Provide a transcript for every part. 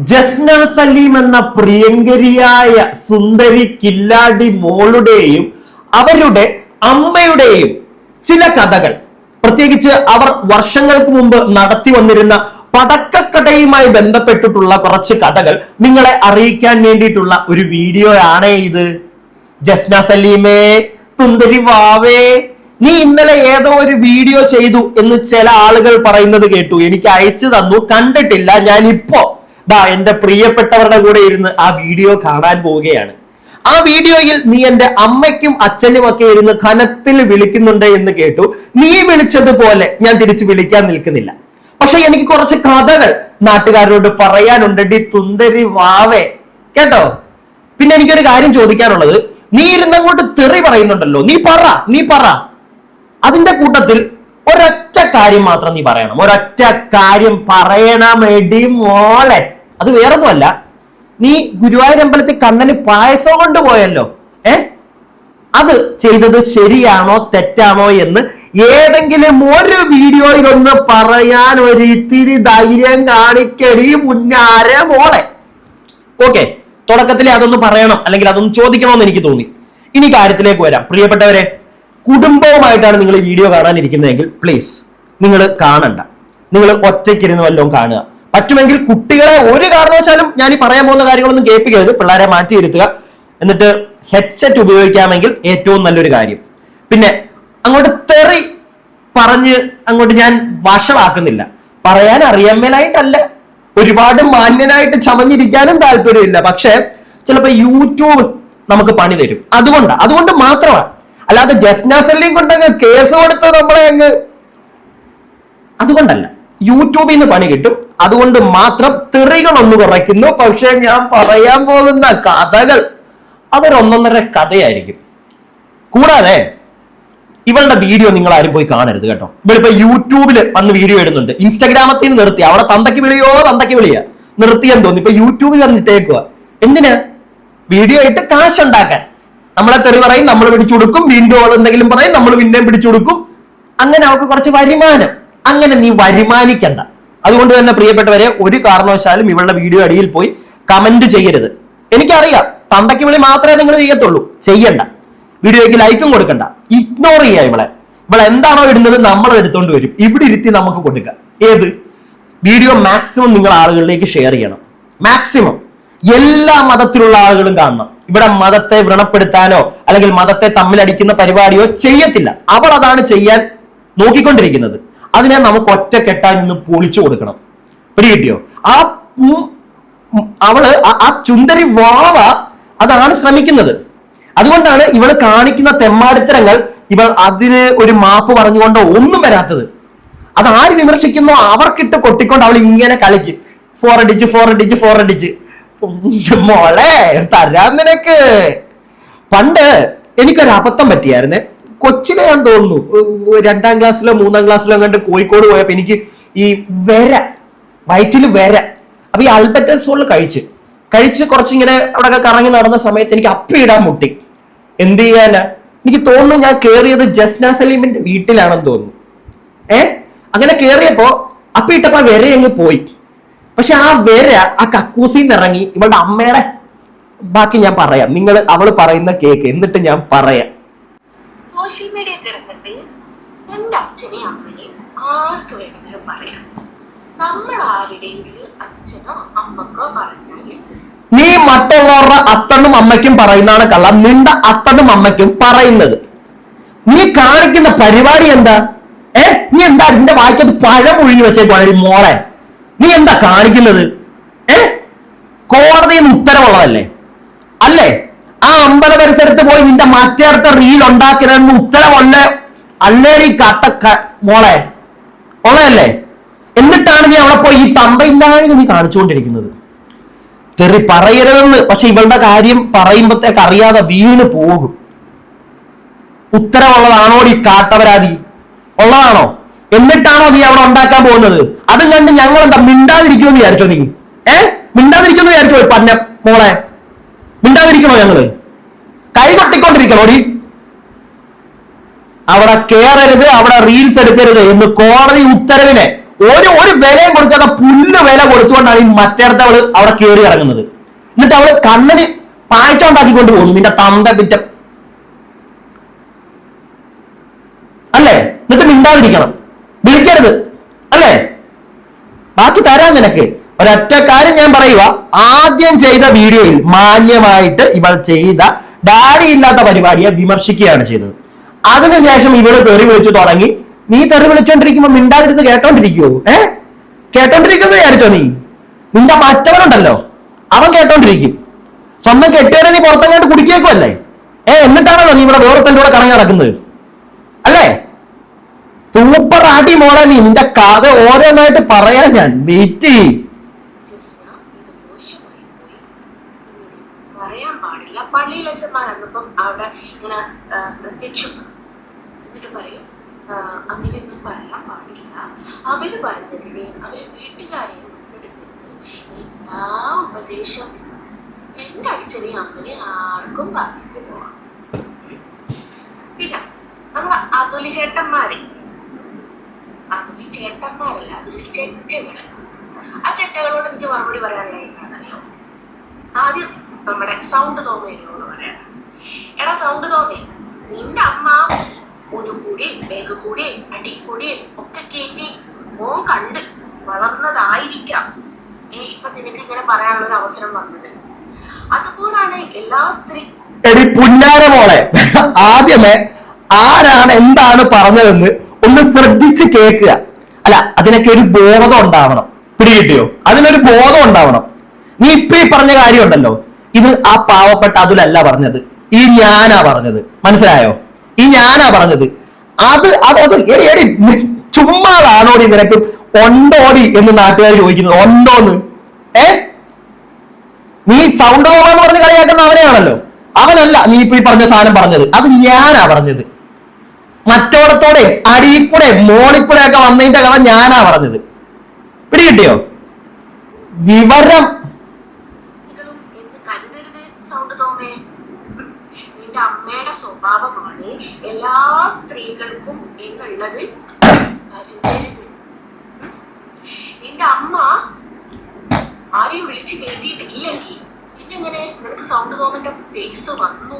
ജസ്ന സലീം എന്ന പ്രിയങ്കരിയായ സുന്ദരി കില്ലാടി മോളുടെയും അവരുടെ അമ്മയുടെയും ചില കഥകൾ, പ്രത്യേകിച്ച് അവർ വർഷങ്ങൾക്ക് മുമ്പ് നടത്തി വന്നിരുന്ന പടക്കക്കടയുമായി ബന്ധപ്പെട്ടിട്ടുള്ള കുറച്ച് കഥകൾ നിങ്ങളെ അറിയിക്കാൻ വേണ്ടിയിട്ടുള്ള ഒരു വീഡിയോ ആണ് ഇത്. ജസ്ന സലീമേ, സുന്ദരി വാവേ, നീ ഇന്നലെ ഏതോ ഒരു വീഡിയോ ചെയ്തു എന്ന് ചില ആളുകൾ പറയുന്നത് കേട്ടു. എനിക്ക് അയച്ചു തന്നു, കണ്ടിട്ടില്ല. ഞാൻ ഇപ്പോ എന്റെ പ്രിയപ്പെട്ടവരുടെ കൂടെ ഇരുന്ന് ആ വീഡിയോ കാണാൻ പോവുകയാണ്. ആ വീഡിയോയിൽ നീ എന്റെ അമ്മയ്ക്കും അച്ഛനും ഒക്കെ ഇരുന്ന് കനത്തിൽ വിളിക്കുന്നുണ്ട് എന്ന് കേട്ടു. നീ വിളിച്ചതുപോലെ ഞാൻ തിരിച്ചു വിളിക്കാൻ നിൽക്കുന്നില്ല. പക്ഷെ എനിക്ക് കുറച്ച് കഥകൾ നാട്ടുകാരോട് പറയാനുണ്ട്. ഡി സുന്ദരി വാവേ, കേട്ടോ? പിന്നെ എനിക്കൊരു കാര്യം ചോദിക്കാനുള്ളത്, നീ ഇരുന്നങ്ങോട്ട് തെറി പറയുന്നുണ്ടല്ലോ, നീ പറ. അതിന്റെ കൂട്ടത്തിൽ ഒരൊറ്റ കാര്യം മാത്രം നീ പറയണം. ഒരൊറ്റ കാര്യം പറയണം എടി മോളെ. അത് വേറൊന്നുമല്ല, നീ ഗുരുവായൂർ അമ്പലത്തിൽ കണ്ണന് പായസം കൊണ്ടുപോയല്ലോ, അത് ചെയ്തത് ശരിയാണോ തെറ്റാണോ എന്ന് ഏതെങ്കിലും ഒരു വീഡിയോയിൽ ഒന്ന് പറയാൻ ഒരു ഇത്തിരി ധൈര്യം കാണിക്കടി മുന്നാര മോളെ. ഓക്കെ, തുടക്കത്തിലെ അതൊന്ന് പറയണം, അല്ലെങ്കിൽ അതൊന്ന് ചോദിക്കണമെന്ന് എനിക്ക് തോന്നി. ഇനി കാര്യത്തിലേക്ക് വരാം. പ്രിയപ്പെട്ടവരെ, കുടുംബവുമായിട്ടാണ് നിങ്ങൾ ഈ വീഡിയോ കാണാനിരിക്കുന്നതെങ്കിൽ പ്ലീസ് നിങ്ങൾ കാണണ്ട, നിങ്ങൾ ഒറ്റയ്ക്കിരുന്ന് വല്ലതും കാണുക. പറ്റുമെങ്കിൽ കുട്ടികളെ ഒരു കാരണവശാലും ഞാൻ ഈ പറയാൻ പോകുന്ന കാര്യങ്ങളൊന്നും കേൾപ്പിക്കരുത്. പിള്ളേരെ മാറ്റിയിരുത്തുക. എന്നിട്ട് ഹെഡ്സെറ്റ് ഉപയോഗിക്കാമെങ്കിൽ ഏറ്റവും നല്ലൊരു കാര്യം. പിന്നെ അങ്ങോട്ട് തെറി പറഞ്ഞ് അങ്ങോട്ട് ഞാൻ വഷളാക്കുന്നില്ല. പറയാൻ അറിയാമേലായിട്ടല്ല, ഒരുപാട് മാന്യനായിട്ട് ചമഞ്ഞിരിക്കാനും താല്പര്യമില്ല. പക്ഷെ ചിലപ്പോ യൂട്യൂബ് നമുക്ക് പണി തരും. അതുകൊണ്ട് മാത്രമാണ്. അല്ലാതെ ജസ്ന സലീം കൊണ്ടങ്ങ് കേസ് കൊടുത്ത് നമ്മളെ അങ്ങ്, അതുകൊണ്ടല്ല. യൂട്യൂബിൽ നിന്ന് പണി കിട്ടും, അതുകൊണ്ട് മാത്രം തെറികൾ ഒന്ന് കുറയ്ക്കുന്നു. പക്ഷെ ഞാൻ പറയാൻ പോകുന്ന കഥകൾ അതൊരൊന്നൊന്നര കഥയായിരിക്കും. കൂടാതെ ഇവളുടെ വീഡിയോ നിങ്ങൾ ആരും പോയി കാണരുത് കേട്ടോ. ഇവളിപ്പോ യൂട്യൂബിൽ വന്ന് വീഡിയോ ഇടുന്നുണ്ട്. ഇൻസ്റ്റാഗ്രാമത്തിൽ നിന്ന് നിർത്തി, അവിടെ തന്തയ്ക്ക് വിളിയാ നിർത്തിയെന്ന് തോന്നി. ഇപ്പൊ യൂട്യൂബിൽ വന്നിട്ടേക്കുക. എന്തിനാ? വീഡിയോ ഇട്ട് കാശുണ്ടാക്കാൻ. നമ്മളെ തെറി പറയും, നമ്മൾ പിടിച്ചു കൊടുക്കും. വീണ്ടും അവൾ എന്തെങ്കിലും പറയും, നമ്മൾ പിന്നെയും പിടിച്ചു കൊടുക്കും. അങ്ങനെ അവൾക്ക് കുറച്ച് വരുമാനം. അങ്ങനെ നീ വരുമാനിക്കണ്ട. അതുകൊണ്ട് തന്നെ പ്രിയപ്പെട്ടവരെ, ഒരു കാരണവശാലും ഇവളുടെ വീഡിയോ അടിയിൽ പോയി കമന്റ് ചെയ്യരുത്. എനിക്കറിയാം, തന്തയ്ക്ക് വിളി മാത്രമേ നിങ്ങൾ ചെയ്യത്തുള്ളൂ. ചെയ്യണ്ട. വീഡിയോയ്ക്ക് ലൈക്കും കൊടുക്കണ്ട. ഇഗ്നോർ ചെയ്യുക ഇവളെ എന്താണോ ഇടുന്നത് നമ്മൾ എടുത്തോണ്ട് വരും. ഇവിടെ ഇരുത്തി നമുക്ക് കൊടുക്കുക. ഏത് വീഡിയോ മാക്സിമം നിങ്ങൾ ആളുകളിലേക്ക് ഷെയർ ചെയ്യണം. മാക്സിമം എല്ലാ മതത്തിലുള്ള ആളുകളും കാണണം. ഇവിടെ മതത്തെ വ്രണപ്പെടുത്താനോ അല്ലെങ്കിൽ മതത്തെ തമ്മിലടിക്കുന്ന പരിപാടിയോ ചെയ്യത്തില്ല. അവൾ അതാണ് ചെയ്യാൻ നോക്കിക്കൊണ്ടിരിക്കുന്നത്. അതിനെ നമുക്ക് ഒറ്റക്കെട്ടായി നിന്ന് പൊളിച്ചു കൊടുക്കണം. പിടികിട്ടിയോ? ആ ചുന്ദരി വാവ അതാണ് ശ്രമിക്കുന്നത്. അതുകൊണ്ടാണ് ഇവൾ കാണിക്കുന്ന തെമ്മാടിത്തരങ്ങൾ ഇവൾ അതിന് ഒരു മാപ്പ് പറഞ്ഞുകൊണ്ടോ ഒന്നും വരാത്തത്. അത് ആര് വിമർശിക്കുന്നോ അവർക്കിട്ട് കൊട്ടിക്കൊണ്ട് അവൾ ഇങ്ങനെ കളിക്കും. ഫോറടിച്ച് മോളെ തരാൻ നിനക്ക്. പണ്ട് എനിക്കൊരു അബദ്ധം പറ്റിയായിരുന്നേ. കൊച്ചിലെ ഞാൻ തോന്നുന്നു 2ാം ക്ലാസ്സിലോ 3ാം ക്ലാസ്സിലോ കണ്ട് കോഴിക്കോട് പോയപ്പോ എനിക്ക് ഈ വയറ്റില് അപ്പൊ ഈ ആൽബർട്ടസോൾ കഴിച്ച് കുറച്ചിങ്ങനെ അവിടെ കറങ്ങി നടന്ന സമയത്ത് എനിക്ക് അപ്പിയിടാൻ മുട്ടി. എന്ത് ചെയ്യാനാ? എനിക്ക് തോന്നുന്നു ഞാൻ കേറിയത് ജസ്ന സലീമിന്റെ വീട്ടിലാണെന്ന് തോന്നുന്നു. അങ്ങനെ കേറിയപ്പോ അപ്പിയിട്ടപ്പോ അങ്ങ് പോയി. പക്ഷെ ആ കക്കൂസിന്ന് ഇറങ്ങി ഇവളുടെ അമ്മയുടെ ബാക്കി ഞാൻ പറയാം. നിങ്ങൾ അവള് പറയുന്ന കേക്ക്, എന്നിട്ട് ഞാൻ പറയാം. സോഷ്യൽ മീഡിയ കിടന്നിട്ട് എന്റെ അച്ഛനെയും അമ്മനെയും ആർക്ക് വേണമെങ്കിലും പറയാം. നമ്മൾ ആരുടെയെങ്കിലും അച്ഛനോ അമ്മക്കോ പറഞ്ഞാല് നീ മറ്റുള്ളവരുടെ അത്തനും അമ്മയ്ക്കും പറയുന്നതാണ് കള്ള. നിന്റെ അത്തനും അമ്മയ്ക്കും പറയുന്നത്. നീ കാണിക്കുന്ന പരിപാടി എന്താ? നീ എന്താ ഇതിന്റെ വായിക്കത് പഴം ഒഴിഞ്ഞു വെച്ചേക്കുവാണ് മോളെ. നീ എന്താ കാണിക്കുന്നത്? കോടതിയിൽ നിന്ന് ഉത്തരവുള്ളതല്ലേ അല്ലേ? ആ അമ്പല പരിസരത്ത് പോയി നിന്റെ മറ്റേടത്തെ റീൽ ഉണ്ടാക്കിയതെന്ന് ഉത്തരവല്ല അല്ലേടി മോളെ ഉള്ളതല്ലേ? എന്നിട്ടാണ് നീ അവിടെ പോയി ഈ തന്തയില്ലാതെ നീ കാണിച്ചുകൊണ്ടിരിക്കുന്നത്. തെറി പറയരുതെന്ന്. പക്ഷെ ഇവളുടെ കാര്യം പറയുമ്പോഴത്തേക്ക് അറിയാതെ വീണ് പോകും. ഉത്തരവുള്ളതാണോ ഈ കാട്ടവരാതി? ഉള്ളതാണോ? എന്നിട്ടാണോ നീ അവിടെ ഉണ്ടാക്കാൻ പോകുന്നത്? അതും കണ്ട് ഞങ്ങൾ എന്താ മിണ്ടാതിരിക്കുമെന്ന് വിചാരിച്ചോ? നീ മിണ്ടാതിരിക്കുമെന്ന് വിചാരിച്ചോ? പന്ന മോളെ മിണ്ടാതിരിക്കണോ? ഞങ്ങള് കൈ കൊട്ടിക്കൊണ്ടിരിക്കണോടി? അവിടെ കേറരുത്, അവിടെ റീൽസ് എടുക്കരുത് എന്ന് കോടതി ഉത്തരവിനെ ഒരു വിലയും കൊടുക്കാതെ പുല്ല് വില കൊടുത്തുകൊണ്ടാണ് ഈ മറ്റേടത്ത് അവള് അവിടെ കയറി ഇറങ്ങുന്നത്. എന്നിട്ട് അവള് കണ്ണിന് പാഴ്ച ഉണ്ടാക്കിക്കൊണ്ട് പോകുന്നു. നിന്റെ തന്ത പിറ്റ അല്ലേ? എന്നിട്ട് മിണ്ടാതിരിക്കണം, വിളിക്കരുത് അല്ലേ? ബാക്കി തരാൻ നിനക്ക്. ഒരൊറ്റ കാര്യം ഞാൻ പറയുക, ആദ്യം ചെയ്ത വീഡിയോയിൽ മാന്യമായിട്ട് ഇവൾ ചെയ്ത ഡാഡി ഇല്ലാത്ത പരിപാടിയെ വിമർശിക്കുകയാണ് ചെയ്തത്. അതിനുശേഷം ഇവള് തെറി വിളിച്ചു തുടങ്ങി. നീ തെറി വിളിച്ചോണ്ടിരിക്കുമ്പോ മിണ്ടാതിരുന്ന് കേട്ടോണ്ടിരിക്കുവോ? കേട്ടോണ്ടിരിക്കുമെന്ന് വിചാരിച്ചോ നീ? നിന്റെ മറ്റവനുണ്ടല്ലോ, അവൻ കേട്ടോണ്ടിരിക്കും. സ്വന്തം കെട്ടിയവരെ നീ പുറത്തെങ്ങാണ്ട് കുടിക്കേക്കുമല്ലേ? എന്നിട്ടാണല്ലോ നീ ഇവിടെ വേറൊരുത്തൻ്റെ കൂടെ കറങ്ങി നടക്കുന്നത് അല്ലേ? സൂപ്പർ ആട്ടി മോളെ നീ. നിന്റെ കഥ ഓരോന്നായിട്ട് പറയാൻ ഞാൻ വെയിറ്റ് ചെയ്യും. പറയാൻ പാടില്ല. പള്ളിയിൽ അച്ഛന്മാരന്നപ്പം അവിടെ ഇങ്ങനെ പ്രത്യക്ഷം എന്നിട്ട് പറയും അങ്ങനെയൊന്നും പറയാൻ പാടില്ല. അവര് പറഞ്ഞതിന് അവര് വീട്ടുകാരെ ഉൾപ്പെടുത്തരുത്. എല്ലാ ഉപദേശം എന്റെ അച്ഛനെയും അമ്മനെയും ആർക്കും പറഞ്ഞിട്ട് പോവാം. പിന്നെ നമ്മളെ അതുലി ചേട്ടന്മാരെ, അതുലി ചേട്ടന്മാരല്ല, അതുലി ചെറ്റകള്. ആ ചെറ്റകളോട് എനിക്ക് മറുപടി പറയാനുള്ള എന്താണെന്നറിയോ? ആദ്യം നമ്മുടെ സൗണ്ട് തോമയോട് പറയാം. എടാ സൗണ്ട് തോമേ, നിന്റെ അമ്മ ഒന്ന് കൂടിയും വേഗ കൂടിയും അടി കൂടിയും ഒക്കെ കേട്ടി മോൻ കണ്ട് വളർന്നതായിരിക്കാം ഇപ്പൊ നിനക്ക് ഇങ്ങനെ പറയാനുള്ള ഒരു അവസരം വന്നത്. അതുപോലാണ് എല്ലാ സ്ത്രീ. എടി പുന്നാര മോളെ, ആദ്യമേ ആരാണ് എന്താണ് പറഞ്ഞതെന്ന് ഒന്ന് ശ്രദ്ധിച്ച് കേൾക്കുക. അല്ല, അതിനൊക്കെ ഒരു ബോധം ഉണ്ടാവണം. പിടികിട്ടിയോ? അതിനൊരു ബോധം ഉണ്ടാവണം. നീ ഇപ്പൊ ഈ പറഞ്ഞ കാര്യം ഉണ്ടല്ലോ, ഇത് ആ പാവപ്പെട്ട അതിലല്ല പറഞ്ഞത്, ഈ ഞാനാ പറഞ്ഞത്. മനസ്സിലായോ? ഈ ഞാനാ പറഞ്ഞത്. അത് എടി എടി ചുമ്മാതാണോടി നിനക്ക് ഒണ്ടോടി എന്ന് നാട്ടുകാർ ചോദിക്കുന്നത്? ഒണ്ടോന്ന്? നീ സൗണ്ട് പോകാന്ന് പറഞ്ഞ് കളിയാക്കുന്ന അവനെയാണല്ലോ. അവനല്ല നീ ഇപ്പൊ ഈ പറഞ്ഞ സാധനം പറഞ്ഞത്, അത് ഞാനാ പറഞ്ഞത്. മറ്റോടത്തോടെ അടിയിൽക്കൂടെ മോളിക്കൂടെ ഒക്കെ വന്നതിന്റെ കഥ ഞാനാ പറഞ്ഞത്. പിടികിട്ടിയോ? വിവരം നിന്റെ അമ്മയുടെ സ്വഭാവമാണ് എല്ലാ സ്ത്രീകൾക്കും എന്നുള്ളത് കരുതരുത്. നിന്റെ അമ്മ ആരെയും വിളിച്ചു കേട്ടിട്ടില്ലെങ്കിൽ പിന്നെങ്ങനെ നിനക്ക് സൗണ്ട് തോമന്റെ ഫേസ് വന്നു?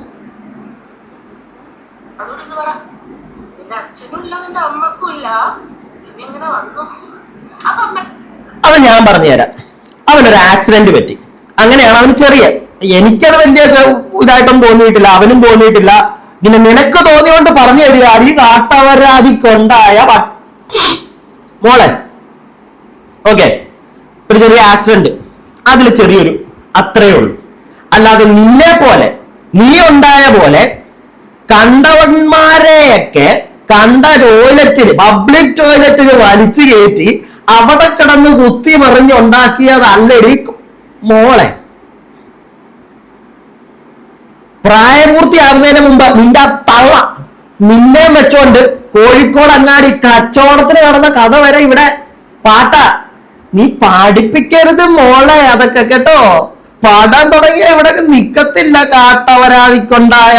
അതുകൊണ്ടെന്ന് പറ, നിന്റെ അച്ഛനും ഇല്ല നിന്റെ അമ്മക്കും ഇല്ല, പിന്നെ എങ്ങനെ വന്നു? അപ്പൊ അമ്മ അത് ഞാൻ പറഞ്ഞുതരാം. അവനൊരു ആക്സിഡന്റ് പറ്റി, അങ്ങനെയാണ് അവന് ചെറിയ. എനിക്കത് വലിയ ഇതായിട്ടും തോന്നിയിട്ടില്ല, അവനും തോന്നിയിട്ടില്ല. ഇങ്ങനെ നിനക്ക് തോന്നിയോണ്ട് പറഞ്ഞു തരിക. അടി കാട്ടവരാതിക്കൊണ്ടായ മോളെ, ഓക്കെ, ഒരു ചെറിയ ആക്സിഡന്റ്, അതിൽ ചെറിയൊരു അത്രയേ ഉള്ളൂ. അല്ലാതെ നിന്നെ പോലെ, നീ ഉണ്ടായ പോലെ കണ്ടവന്മാരെയൊക്കെ കണ്ട ടോയ്ലറ്റിൽ, പബ്ലിക് ടോയ്ലറ്റിൽ വലിച്ചു കയറ്റി അവിടെ കിടന്ന് കുത്തി മറിഞ്ഞുണ്ടാക്കിയതല്ലടി മോളെ. പ്രായപൂർത്തിയാകുന്നതിന് മുമ്പ് നിന്റെ തള്ള നിന്നെ വെച്ചോണ്ട് കോഴിക്കോട് അങ്ങാടി കച്ചവടത്തിന് നടന്ന കഥ വരെ ഇവിടെ പാട്ടാ. നീ പാടിപ്പിക്കരുത് മോളെ അതൊക്കെ കേട്ടോ. പാടാൻ തുടങ്ങിയ ഇവിടെ നിക്കത്തില്ല. കാട്ടവരാതിക്കൊണ്ടായ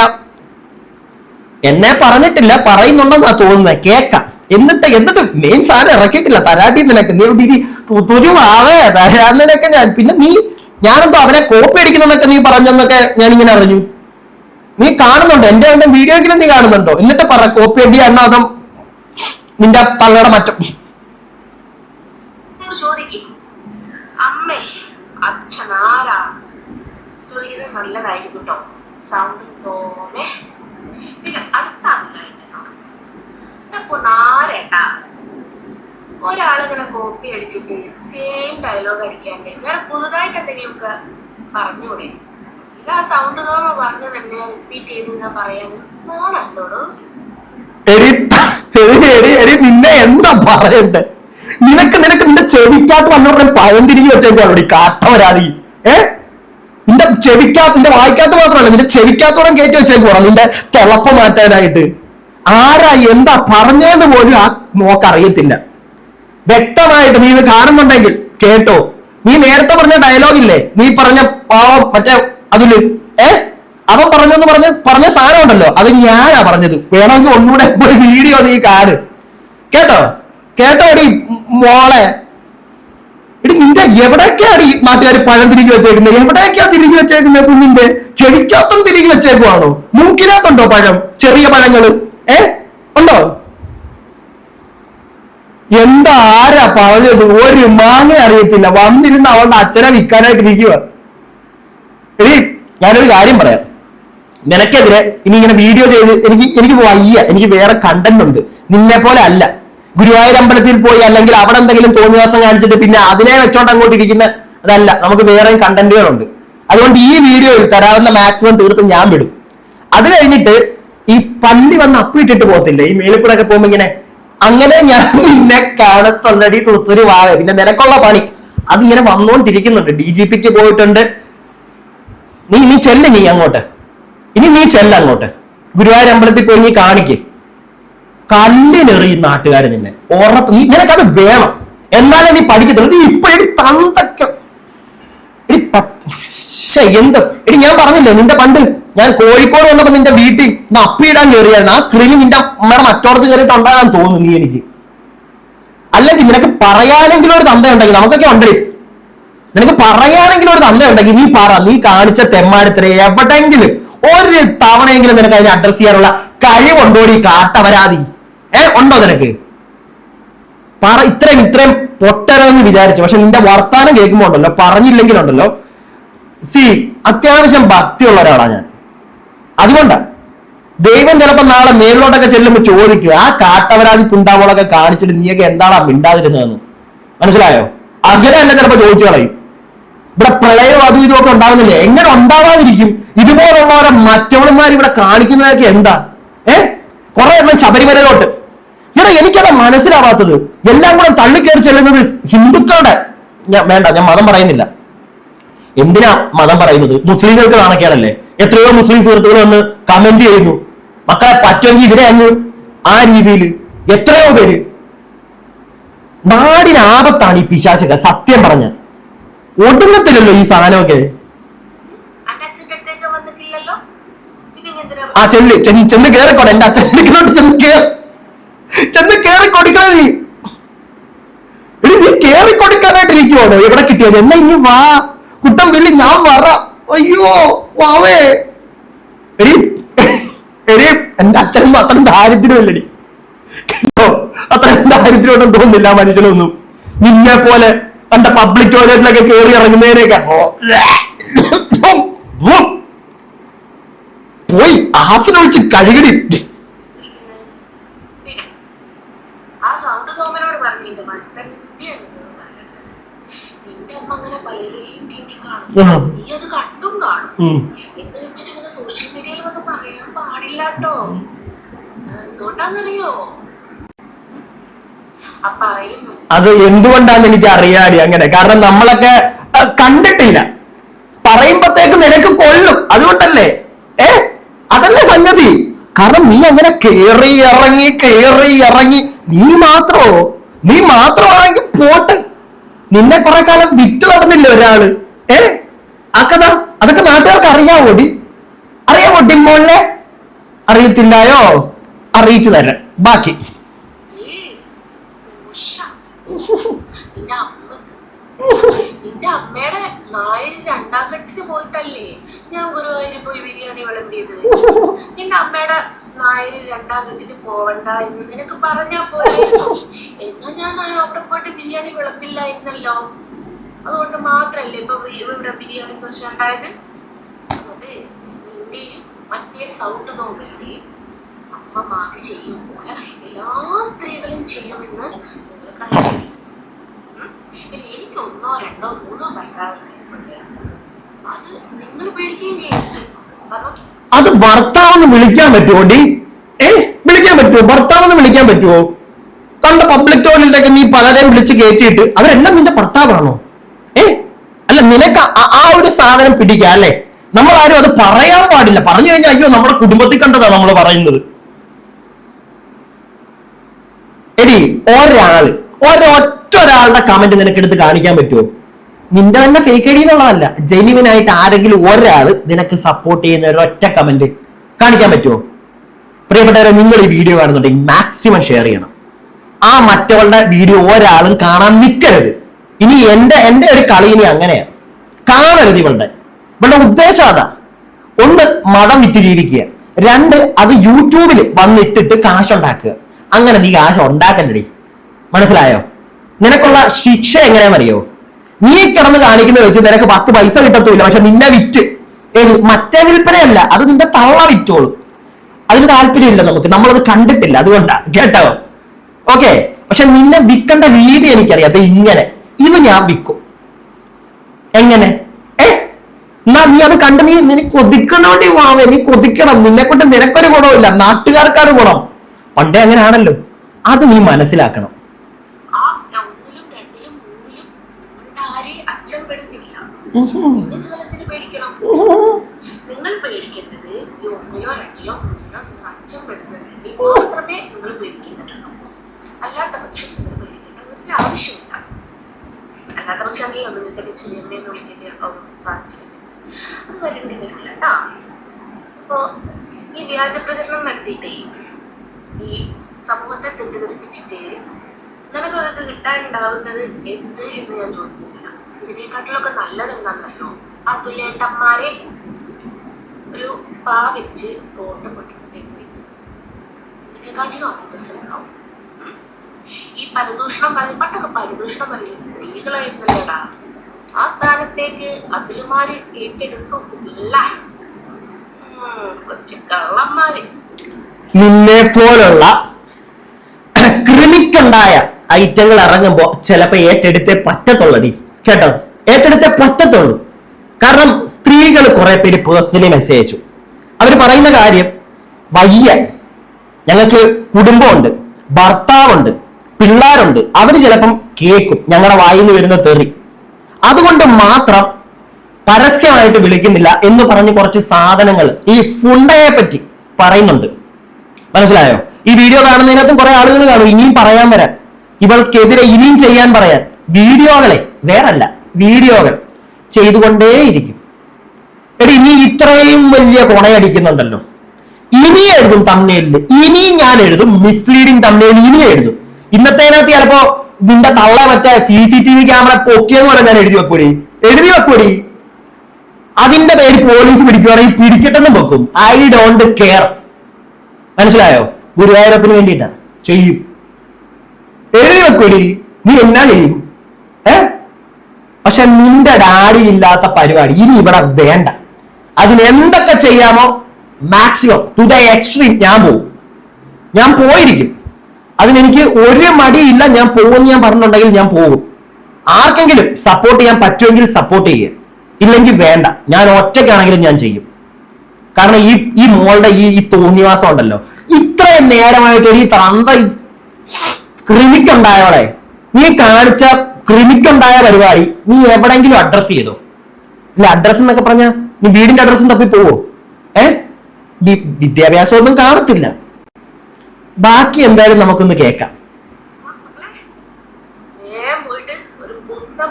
എന്നെ പറഞ്ഞിട്ടില്ല, പറയുന്നുണ്ടെന്നാ തോന്നുന്നത്, കേക്കാം. എന്നിട്ട് മെയിൻ സാധനം ഇറക്കിയിട്ടില്ല. തരാട്ടി നിനക്ക് നീ തുരുവാവേ തരാൻ നിനക്ക് ഞാൻ. പിന്നെ ഞാനെന്തോ അവനെ കോപ്പി അടിക്കുന്നതൊക്കെ നീ പറഞ്ഞെന്നൊക്കെ ഞാനിങ്ങനെ അറിഞ്ഞു. നീ കാണുന്നുണ്ടോ? എന്റെ വീഡിയോയിലും നീ കാണുന്നുണ്ടോ? എന്നിട്ട് പറ കോപ്പി അടിയാണോ അതോ നിന്റെ തള്ളയുടെ മറ്റം? അമ്മേ അച്ഛനാരാ ചോദിക്കുന്നത് നല്ലതായിരിക്കും കേട്ടോ. സൗണ്ട് തോമേ. പിന്നെ അടുത്ത ആരേട്ടാ ഒരാളിങ്ങനെ കോപ്പി അടിച്ചിട്ട് സെയിം ഡയലോഗ് അടിക്കാണ്ട് വേറെ പുതുതായിട്ട് എന്തെങ്കിലുമൊക്കെ പറഞ്ഞൂടെ? ഇത് ആ സൗണ്ട് തോമ പറഞ്ഞത് തന്നെ റിപ്പീറ്റ് ചെയ്ത് ഇങ്ങനെ പറയാൻ മോണുണ്ടോടോ? നിന്നെ എന്താ പറയണ്ടേ? നിനക്ക് നിന്റെ ചെവിക്കകത്ത് വന്നോടെ പഴം തിരിഞ്ഞു വെച്ചേക്കോടി കാട്ടവരാതി. നിന്റെ ചെവിക്കകത്ത്, നിന്റെ വായിക്കകത്ത് മാത്രമല്ല, നിന്റെ ചെവിക്കകത്തോളം കയറ്റി വെച്ചേക്കോടാ നിന്റെ തിളപ്പ് മാറ്റാനായിട്ട്. ആരാ എന്താ പറഞ്ഞതെന്ന് പോലും ആ നോക്കറിയത്തില്ല. വ്യക്തമായിട്ട് നീ ഇത് കാണുന്നുണ്ടെങ്കിൽ കേട്ടോ. നീ നേരത്തെ പറഞ്ഞ ഡയലോഗില്ലേ, നീ പറഞ്ഞ പാവം മറ്റേ അതില് അവൻ പറഞ്ഞെന്ന് പറഞ്ഞ സാധനം ഉണ്ടല്ലോ, അത് ഞാനാ പറഞ്ഞത്. വേണമെങ്കിൽ ഒന്നുകൂടെ ഒരു വീഡിയോ നീ കാണ് കേട്ടോ. കേട്ടോടി മോളെ, എടി നിന്റെ എവിടേക്കാണ് ഈ നാട്ടുകാർ പഴം തിരികെ വെച്ചേക്കുന്നത്? എവിടേക്കാ തിരികെ വെച്ചേക്കുന്നത്? കുഞ്ഞിന്റെ ചെവിക്കകത്തും തിരികെ വെച്ചേക്കുവാണോ? മൂക്കിനകത്തുണ്ടോ പഴം? ചെറിയ പഴങ്ങള് ഉണ്ടോ? എന്താ ആരാ പറഞ്ഞത്? ഒരു മാങ്ങ അറിയത്തില്ല, വന്നിരുന്ന് അവളുടെ അച്ഛനെ വിൽക്കാനായിട്ട് ഇരിക്കുക. എടി ഞാനൊരു കാര്യം പറയാം, നിനക്കെതിരെ ഇനി ഇങ്ങനെ വീഡിയോ ചെയ്ത് എനിക്ക് വയ്യ, എനിക്ക് വേറെ കണ്ടന്റ് ഉണ്ട്. നിന്നെ പോലെ അല്ല ഗുരുവായൂർ അമ്പലത്തിൽ പോയി അല്ലെങ്കിൽ അവിടെ എന്തെങ്കിലും തോന്നിവാസം കാണിച്ചിട്ട് പിന്നെ അതിനെ വെച്ചോണ്ട് അങ്ങോട്ട് ഇരിക്കുന്ന അതല്ല. നമുക്ക് വേറെയും കണ്ടന്റുകളുണ്ട്. അതുകൊണ്ട് ഈ വീഡിയോയിൽ തരാവുന്ന മാക്സിമം തീർത്ത് ഞാൻ വിടും. അത് കഴിഞ്ഞിട്ട് ഈ പല്ലി വന്ന് അപ്പിട്ടിട്ട് പോകത്തില്ലേ ഈ മേളിക്കൂടെ ഒക്കെ പോകുമ്പോ ഇങ്ങനെ, അങ്ങനെ ഞാൻ നിന്നെ കാണത്തുള്ളടി തൂത്തൊരു വാവ. പിന്നെ നിനക്കുള്ള പണി അതിങ്ങനെ വന്നോണ്ടിരിക്കുന്നുണ്ട്. DGPക്ക് പോയിട്ടുണ്ട്. നീ ചെല്ല്, നീ അങ്ങോട്ട് നീ ചെല്ലങ്ങോട്ട് ഗുരുവായൂർ അമ്പലത്തിൽ പോയി നീ കാണിക്ക്. കല്ലിനെറിയും നാട്ടുകാര് നിന്നെ. ഉറപ്പ് നിനക്കത് വേണം, എന്നാലേ നീ പഠിക്കത്തുള്ളൂ. നീ ഇപ്പോഴെടി തന്തക്ക എന്ത് എടി, ഞാൻ പറഞ്ഞില്ലേ നിന്റെ പണ്ട് ഞാൻ കോഴിക്കോട് വന്നപ്പോ നിന്റെ വീട്ടിൽ അപ്പിയിടാൻ കയറിയായിരുന്നു. ആ ക്രിമി നിന്റെ അമ്മയുടെ മറ്റോടത്ത് കയറിയിട്ട് ഉണ്ടാകാൻ തോന്നുന്നു നീ എനിക്ക്. അല്ലെങ്കിൽ നിനക്ക് പറയാനെങ്കിലും ഒരു തന്ത ഉണ്ടെങ്കിൽ, നമുക്കൊക്കെ ഉണ്ടേ, നിനക്ക് പറയാനെങ്കിലും ഒരു തന്ത ഉണ്ടെങ്കിൽ നീ പറ. നീ കാണിച്ച തെമ്മാടിത്തരെ എവിടെങ്കിലും ഒരു തവണയെങ്കിലും നിനക്ക് അതിനെ അഡ്രസ് ചെയ്യാനുള്ള കഴിവുണ്ടോടി കാട്ടവരാതി? ഉണ്ടോ നിനക്ക്? പറ. ഇത്രയും പൊട്ടരെന്ന് വിചാരിച്ചു, പക്ഷെ നിന്റെ വർത്താനം കേൾക്കുമ്പോ ഉണ്ടല്ലോ, പറഞ്ഞില്ലെങ്കിലുണ്ടല്ലോ, അത്യാവശ്യം ഭക്തിയുള്ള ഒരാളാണ് ഞാൻ. അതുകൊണ്ടാ ദൈവം ചിലപ്പോ നാളെ മേളിലോട്ടൊക്കെ ചെല്ലുമ്പോ ചോദിക്കും, ആ കാട്ടവരാതി പുണ്ടാവളൊക്കെ കാണിച്ചിട്ട് നീയൊക്കെ എന്താണാ മിണ്ടാതിരുന്നതെന്ന്. മനസ്സിലായോ? അങ്ങനെയല്ല ചിലപ്പോ ചോദിച്ചു കളയും. ഇവിടെ പ്രളയവും അതും ഇതുമൊക്കെ ഉണ്ടാകുന്നില്ലേ? എങ്ങനെ ഉണ്ടാവാതിരിക്കും? ഇതുപോലുള്ളവരെ മറ്റവന്മാർ ഇവിടെ കാണിക്കുന്നതൊക്കെ എന്താ? കുറെ എണ്ണം ശബരിമലയിലോട്ട്. എനിക്കത് മനസ്സിലാവാത്തത്, എല്ലാം കൂടെ തള്ളിക്കയറി ചെല്ലുന്നത് ഹിന്ദുക്കളുടെ. ഞാൻ മതം പറയുന്നില്ല. എന്തിനാ മതം പറയുന്നത്? മുസ്ലിങ്ങൾക്ക് നാണക്കേടല്ലേ? എത്രയോ മുസ്ലിം സുഹൃത്തുക്കൾ വന്ന് കമന്റ് ചെയ്യുന്നു, മക്കളെ പറ്റുമെങ്കിൽ ഇതിനെ അങ്ങ് ആ രീതിയിൽ. എത്രയോ പേര്. നാടിന് ആപത്താണ് ഈ പിശാചക. സത്യം പറഞ്ഞ ഒടുങ്ങത്തില്ലല്ലോ ഈ സാധനമൊക്കെ. ആ ചെന്ന് കേറിക്കോട്ടെ, എന്റെ അച്ഛനോട്ട് ചെന്ന് കേറി കൊടുക്കണേ. നീ കേറി കൊടുക്കാനായിട്ട് ഇരിക്കുവാണോ? എവിടെ കിട്ടിയത്? എന്നാ ഇനി വാ കുട്ടം വെള്ളി, ഞാൻ വറ. അയ്യോ വാവേ. എടി എന്റെ അച്ഛനൊന്നും അത്രയും ദാരിദ്ര്യമല്ലടി കേട്ടോ. അത്രയും ദാരിദ്ര്യമായിട്ടും തോന്നുന്നില്ല മനുഷ്യനൊന്നും. നിന്നെ പോലെ കണ്ട പബ്ലിക് ടോയ്ലറ്റിലൊക്കെ കയറി ഇറങ്ങുന്നതിനൊക്കെ പോയി ആസിനൊഴിച്ച് കഴുകടി. സോഷ്യൽ മീഡിയയിൽ വന്ന് പറയാൻ പാടില്ലാട്ടോ. എന്തുകൊണ്ടാന്നറിയോ? അത് എന്തുകൊണ്ടാന്ന് എനിക്ക് അറിയാടി അങ്ങനെ. കാരണം നമ്മളൊക്കെ കണ്ടിട്ടില്ല. പറയുമ്പത്തേക്ക് നിനക്ക് കൊള്ളും, അതുകൊണ്ടല്ലേ. അതല്ലേ സംഗതി. കാരണം നീ അങ്ങനെ കേറി ഇറങ്ങി നീ മാത്രമാണെങ്കിൽ പോട്ട്. നിന്നെ കുറെ കാലം വിറ്റ് നടന്നില്ല ഒരാള്. ആ കഥ അതൊക്കെ നാട്ടുകാർക്ക് അറിയാവോടി? മോളെ അറിയത്തില്ലായോ? അറിയിച്ചു തരാം ബാക്കി. നിന്റെ അമ്മയുടെ നായര് 2ാം കെട്ടിന് പോയിട്ടല്ലേ ഞാൻ ഗുരുവായൂരിൽ പോയി ബിരിയാണി വിളമ്പിയത്? നിന്റെ അമ്മയുടെ നായര് 2ാം കെട്ടിന് പോവണ്ട എന്ന് നിനക്ക് പറഞ്ഞാ പോലെ. എന്നാ ഞാൻ അവിടെ പോയിട്ട് ബിരിയാണി വിളമ്പില്ലായിരുന്നല്ലോ. അതുകൊണ്ട് മാത്രല്ലേ ഇപ്പൊ ഇവിടെ ബിരിയാണി പ്രശ്നം ഉണ്ടായത്. അതുകൊണ്ട് നിന്റെയും മറ്റേ സൗണ്ട് തോന്നുകയും അമ്മമാര് ചെയ്യും പോലെ എല്ലാ സ്ത്രീകളും ചെയ്യുമെന്ന് നിങ്ങൾ കരുതി. എനിക്ക് 1, 2, 3 ഭർത്താവുണ്ടായിട്ടുണ്ട്. അത് നിങ്ങൾ പേടിക്കുകയും ചെയ്യരുത്. കാരണം അത് ഭർത്താവെന്ന് വിളിക്കാൻ പറ്റുമോ? വിളിക്കാൻ പറ്റുമോ? ഭർത്താവെന്ന് വിളിക്കാൻ പറ്റുമോ? കണ്ട പബ്ലിക് ടോയ്ലറ്റിലൊക്കെ നീ പലരെയും വിളിച്ച് കയറ്റിയിട്ട് അവരെല്ലാം നിന്റെ ഭർത്താവാണോ? അല്ല, നിനക്ക് ആ ഒരു സാധനം പിടിക്കാം അല്ലേ? നമ്മളാരും അത് പറയാൻ പാടില്ല. പറഞ്ഞു കഴിഞ്ഞാൽ അയ്യോ നമ്മുടെ കുടുംബത്തിൽ കണ്ടതാ നമ്മൾ പറയുന്നത്. എടി ഒരൊറ്റൊരാളുടെ കമന്റ് നിനക്ക് എടുത്ത് കാണിക്കാൻ പറ്റുമോ? നിന്റെ തന്നെ ഫേക്ക് ഐഡി എന്നുള്ളതല്ല, ജെന്യുവൻ ആയിട്ട് ആരെങ്കിലും ഒരാള് നിനക്ക് സപ്പോർട്ട് ചെയ്യുന്ന ഒരൊറ്റ കമന്റ് കാണിക്കാൻ പറ്റുമോ? പ്രിയപ്പെട്ടവരെ, നിങ്ങൾ ഈ വീഡിയോ കാണുന്നുണ്ടെങ്കിൽ മാക്സിമം ഷെയർ ചെയ്യണം. ആ മറ്റവളുടെ വീഡിയോ ഒരാളും കാണാൻ നിൽക്കരുത്. ഇനി എന്റെ ഒരു കളി ഇനി അങ്ങനെയാണ്. കാണരുത് ഇവളുടെ ഉദ്ദേശം അതാ. ഒന്ന്, മതം വിറ്റ് ജീവിക്കുക. രണ്ട്, അത് യൂട്യൂബിൽ വന്നിട്ടിട്ട് കാശുണ്ടാക്കുക. അങ്ങനെ നീ കാശ് ഉണ്ടാക്കണ്ടടി, മനസ്സിലായോ? നിനക്കുള്ള ശിക്ഷ എങ്ങനെയാണെന്നറിയോ? നീ കിടന്ന് കാണിക്കുന്നത് വെച്ച് നിനക്ക് 10 പൈസ കിട്ടത്തുമില്ല. പക്ഷെ നിന്നെ വിറ്റ്, മറ്റേ വിൽപ്പനയല്ല, അത് നിന്റെ തള്ള വിറ്റോളും. അതിന് താല്പര്യമില്ല നമുക്ക്, നമ്മളത് കണ്ടിട്ടില്ല, അതുകൊണ്ടാ കേട്ടോ. ഓക്കെ, പക്ഷെ നിന്നെ വിൽക്കേണ്ട രീതി എനിക്കറിയാം. അത് ഇങ്ങനെ, ഇത് ഞാൻ വിൽക്കും. എങ്ങനെ? എന്നാ നീ അത് കണ്ട് നിനക്ക് കൊതിക്കണോണ്ടി വാവേ, നീ കൊതിക്കണം. നിന്നെ കൊണ്ട് നിനക്കൊരു ഗുണമില്ല, നാട്ടുകാർക്കാണ് ഗുണം. പണ്ടേ അങ്ങനെയാണല്ലോ, അത് നീ മനസ്സിലാക്കണം. നിങ്ങൾ പേടിക്കേണ്ടത് ഈ ഒന്നിലോ രണ്ടിലോ മൂന്നിലോ നിങ്ങൾ അച്ഛൻ പെടുന്നുണ്ടെങ്കിൽ മാത്രമേ നിങ്ങൾ പേടിക്കേണ്ടതുള്ളൂ. അല്ലാത്ത പക്ഷം നിങ്ങൾ പേടിക്കേണ്ട ഒരു ആവശ്യമില്ല. അല്ലാത്ത പക്ഷമാണെങ്കിൽ നിങ്ങൾക്ക് എന്നെ ചെറിയമ്മയെന്ന് വിളിക്കേണ്ട സാധിച്ചിട്ടുണ്ട്. അത് വരേണ്ടി വരില്ല കേട്ടാ. ഇപ്പോ ഈ വ്യാജ പ്രചരണം നടത്തിയിട്ടേ ഈ സമൂഹത്തെ തെറ്റിദ്ധരിപ്പിച്ചിട്ട് നിനക്കൊക്കെ കിട്ടാനുണ്ടാവുന്നത് എന്ത് എന്ന് ഞാൻ ചോദിക്കുന്നില്ല. ഇതിനെക്കാട്ടിലൊക്കെ നല്ലത് എന്താണെന്നല്ലോ, അതുലേട്ടന്മാരെ ഒരു പാ വിരിച്ച് റോട്ട് പൊട്ടി ഇതിനെക്കാട്ടിലും അന്തസ്സുണ്ടാവും. ഈ പരദൂഷണം പണ്ടൊക്കെ പരദൂഷണം പറയുന്ന സ്ത്രീകളായിരുന്നല്ലോടാ. ആ സ്ഥാനത്തേക്ക് അതിലുമാര് ഏറ്റെടുത്തു. കൊച്ചു കള്ളന്മാര്. നിന്നെ പോലുള്ള ക്രിമിക്കുണ്ടായ ഐറ്റങ്ങൾ ഇറങ്ങുമ്പോ ചിലപ്പോ ഏറ്റെടുത്തേ പറ്റത്തുള്ളടി, കേട്ടോ, ഏറ്റെടുത്തേ പറ്റത്തുള്ളൂ. കാരണം സ്ത്രീകൾ കുറെ പേര് പേഴ്സണലി മെസ്സേജ് അയച്ചു. അവര് പറയുന്ന കാര്യം, വയ്യ, ഞങ്ങൾക്ക് കുടുംബമുണ്ട്, ഭർത്താവുണ്ട്, പിള്ളേരുണ്ട്, അവര് ചിലപ്പം കേൾക്കും ഞങ്ങളുടെ വായിൽ നിന്ന് വരുന്ന തെറി, അതുകൊണ്ട് മാത്രം പരസ്യമായിട്ട് വിളിക്കുന്നില്ല എന്ന് പറഞ്ഞ് കുറച്ച് സാധനങ്ങൾ ഈ ഫുണ്ടയെ പറ്റി പറയുന്നുണ്ട്. മനസ്സിലായോ? ഈ വീഡിയോ കാണുന്നതിനകത്തും കുറെ ആളുകൾ കാണും ഇനിയും പറയാൻ വരാൻ, ഇവൾക്കെതിരെ ഇനിയും ചെയ്യാൻ പറയാൻ. വീഡിയോകളെ വേറല്ല, വീഡിയോകൾ ചെയ്തുകൊണ്ടേയിരിക്കും. എടി, നീ ഇത്രയും വലിയ കൊണയടിക്കുന്നുണ്ടല്ലോ, ഇനി എഴുതും തമ്മിലില്, ഇനിയും ഞാൻ എഴുതും മിസ്ലീഡിങ് തമ്മിൽ, ഇനി എഴുതും. ഇന്നത്തേനകത്ത് ചിലപ്പോ നിന്റെ തള്ള മറ്റേ CCTV ക്യാമറ പൊക്കിയെന്ന് പറഞ്ഞാൽ ഞാൻ എഴുതി വെക്കൂടി. അതിന്റെ പേര് പോലീസ് പിടിക്കുവാണെങ്കിൽ പിടിക്കട്ടെന്നും വെക്കും. I don't care. മനസ്സിലായോ? ഗുരുവായൂരപ്പന് വേണ്ടിയിട്ടാ ചെയ്യും. എഴുതി വെക്കൂടി, നീ എന്നാ ചെയ്യും? പക്ഷെ നിന്റെ ഡാഡി ഇല്ലാത്ത പരിപാടി ഇനി ഇവിടെ വേണ്ട. അതിന് എന്തൊക്കെ ചെയ്യാമോ മാക്സിമം ടു ദ എക്സ്ട്രീം ഞാൻ പോയിരിക്കും. അതിനെനിക്ക് ഒരു മടിയില്ല. ഞാൻ പോകുമെന്ന് ഞാൻ പറഞ്ഞിട്ടുണ്ടെങ്കിൽ ഞാൻ പോകും. ആർക്കെങ്കിലും സപ്പോർട്ട് ചെയ്യാൻ പറ്റുമെങ്കിൽ സപ്പോർട്ട് ചെയ്യുക, ഇല്ലെങ്കിൽ വേണ്ട. ഞാൻ ഒറ്റയ്ക്കാണെങ്കിലും ഞാൻ ചെയ്യും. കാരണം ഈ മോളുടെ ഈ തോന്നിവാസം ഉണ്ടല്ലോ, ഇത്രയും നേരമായിട്ട് ഈ തന്ത ക്രിമിക്കുണ്ടായോടെ നീ കാണിച്ച ക്രിമിക്കുണ്ടായ പരിപാടി നീ എവിടെങ്കിലും അഡ്രസ് ചെയ്തോ? ഇല്ല, അഡ്രസ് എന്നൊക്കെ പറഞ്ഞ നീ വീടിന്റെ അഡ്രസ്സും തപ്പി പോവോ? വിദ്യാഭ്യാസം ഒന്നും കാണത്തില്ല. ബാക്കി എന്തായാലും നമുക്കൊന്ന് കേൾക്കാം.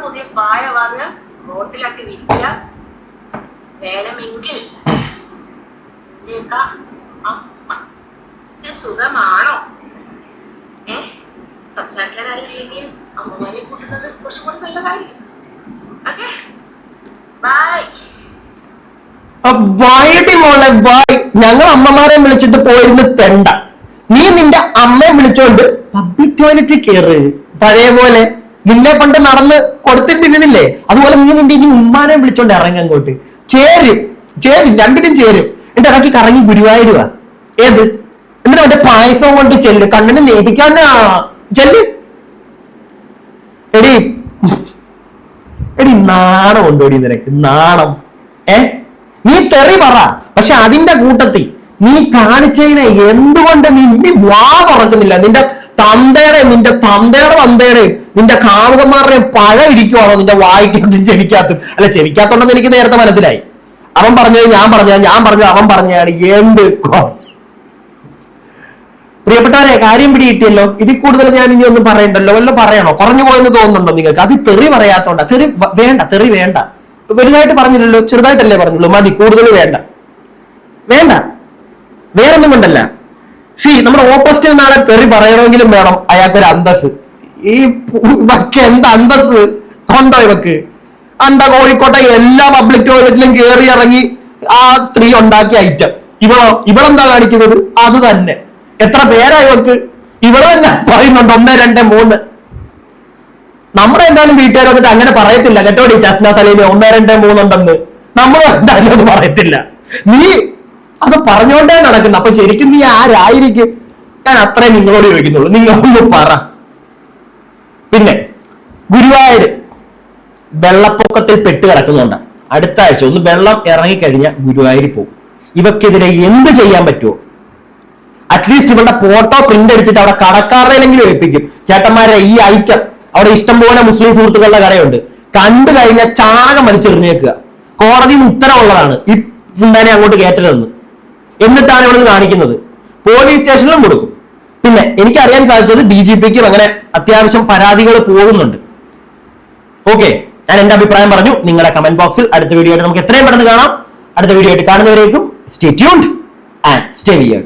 പുതിയ പായ വാങ്ങ, റോട്ടിലാക്കി വിൽക്കുക. വേണമെങ്കിൽ സുഖമാണോ? സംസാരിക്കാൻ അറിയില്ലെങ്കിൽ അമ്മമാരെ കൂട്ടുന്നത് കുറച്ചും കൂടി നല്ലതായിരിക്കും. Okay, by. വായടി മോളെ വായ്. ഞങ്ങൾ അമ്മമാരെ വിളിച്ചിട്ട് പോയിരുന്ന് തെണ്ട. നീ നിന്റെ അമ്മയെ വിളിച്ചോണ്ട് പബ്ലിക് ടോയ്ലറ്റിൽ കയറ്. പഴയ പോലെ നിന്നെ പണ്ട് നടന്ന് കൊടുത്തിട്ടിരുന്നില്ലേ, അതുപോലെ നീ നിന്റെ ഇനി ഉമ്മാനെ വിളിച്ചോണ്ട് ഇറങ്ങി അങ്ങോട്ട്. ചേരും, രണ്ടിനും ചേരും. എന്റെ ഇടയ്ക്ക് കറങ്ങി ഗുരുവായൂരുവാ. ഏത് എന്നിട്ട് മറ്റേ പായസം കൊണ്ട് ചെല്ല്, കണ്ണിന് നേദിക്കാനാ ചെല്ല്. എടി നാണം ഉണ്ടോടി നിനക്ക്? നാണം. നീ തെറി പറ, പക്ഷെ അതിന്റെ കൂട്ടത്തിൽ നീ കാണിച്ചതിനെ എന്തുകൊണ്ട് നീ വാ തുറക്കുന്നില്ല? നിന്റെ തന്തയുടെ നിന്റെ കാമുകന്മാരുടെയും പഴം ഇരിക്കുവാണോ നിന്റെ വായിക്കകത്തും ചെവിക്കകത്തും? അല്ല, ചെവിക്കകത്തുണ്ടെന്ന് എനിക്ക് നേരത്തെ മനസ്സിലായി. അവൻ പറഞ്ഞത് ഞാൻ പറഞ്ഞത് അവൻ പറഞ്ഞാണ്. എന്ത് പ്രിയപ്പെട്ടവരെ, കാര്യം പിടികിട്ടിയല്ലോ. ഇതിൽ കൂടുതൽ ഞാൻ ഇനി ഒന്നും പറയണ്ടല്ലോ. വല്ല പറയണോ? കുറഞ്ഞു പോയെന്ന് തോന്നുന്നുണ്ടോ നിങ്ങൾക്ക്? അത് തെറി പറയാത്തോണ്ടാ. തെറി വേണ്ട. വലുതായിട്ട് പറഞ്ഞില്ലല്ലോ, ചെറുതായിട്ടല്ലേ പറഞ്ഞുള്ളൂ. മതി, കൂടുതൽ വേണ്ട. വേറൊന്നും കൊണ്ടല്ല. നമ്മുടെ ഓപ്പോസിറ്റ് നാളെ തെറി പറയണമെങ്കിലും വേണം അയാൾക്കൊരു അന്തസ്. ഇവക്ക് എന്താ അന്തസ് ഉണ്ടോ ഇവക്ക്? കോഴിക്കോട്ടെ എല്ലാ പബ്ലിക് ടോയ്ലറ്റിലും കയറി ഇറങ്ങി ആ സ്ത്രീ ഉണ്ടാക്കിയ ഐറ്റം. ഇവളെന്താ കാണിക്കുന്നത്? അത് തന്നെ. എത്ര പേരാ ഇവക്ക്? ഇവള് തന്നെ പറയുന്നുണ്ട് 1, 2, 3. നമ്മുടെ എന്തായാലും വീട്ടുകാർ വന്നിട്ട് അങ്ങനെ പറയത്തില്ല കേട്ടോ. ചസ്ന സലീമ 1, 2, 3 ഉണ്ടെന്ന് നമ്മൾ എന്തായാലും അത് പറയത്തില്ല. നീ അത് പറഞ്ഞോണ്ടേ നടക്കുന്നു. അപ്പൊ ശരിക്കും നീ ആരായിരിക്കും? ഞാൻ അത്രേ നിങ്ങളോട് ചോദിക്കുന്നുള്ളൂ. നിങ്ങളൊന്ന് പറ. പിന്നെ ഗുരുവായൂര് വെള്ളപ്പൊക്കത്തിൽ പെട്ട് കിടക്കുന്നുണ്ട്. അടുത്ത ആഴ്ച ഒന്ന് വെള്ളം ഇറങ്ങിക്കഴിഞ്ഞാൽ ഗുരുവായൂരിൽ പോകും. ഇവക്കെതിരെ എന്ത് ചെയ്യാൻ പറ്റുമോ? അറ്റ്ലീസ്റ്റ് ഇവരുടെ ഫോട്ടോ പ്രിന്റ് എടുത്തിട്ട് അവിടെ കടക്കാരുടെയെങ്കിലും ഏൽപ്പിക്കും. ചേട്ടന്മാരെ ഈ ഐറ്റം അവിടെ ഇഷ്ടംപോലെ മുസ്ലിം സുഹൃത്തുക്കളുടെ കടയുണ്ട്, കണ്ടു കഴിഞ്ഞാൽ ചാണകം വലിച്ചെറിഞ്ഞേക്കുക. കോടതിയിൽ നിന്ന് ഉത്തരവുള്ളതാണ് ഈ ഫുണ്ടാനെ അങ്ങോട്ട് കയറ്റരുതെന്ന്. എന്നിട്ടാണ് ഇവിടെ കാണിക്കുന്നത്. പോലീസ് സ്റ്റേഷനിലും കൊടുക്കും. പിന്നെ എനിക്കറിയാൻ സാധിച്ചത് DGPക്കും അങ്ങനെ അത്യാവശ്യം പരാതികൾ പോകുന്നുണ്ട്. ഓക്കെ, ഞാൻ എന്റെ അഭിപ്രായം പറഞ്ഞു. നിങ്ങളുടെ കമന്റ് ബോക്സിൽ അടുത്ത വീഡിയോ ആയിട്ട് നമുക്ക് എത്രയും പെട്ടെന്ന് കാണാം. അടുത്ത വീഡിയോ ആയിട്ട് കാണുന്നവരേക്കും stay tuned and stay weird.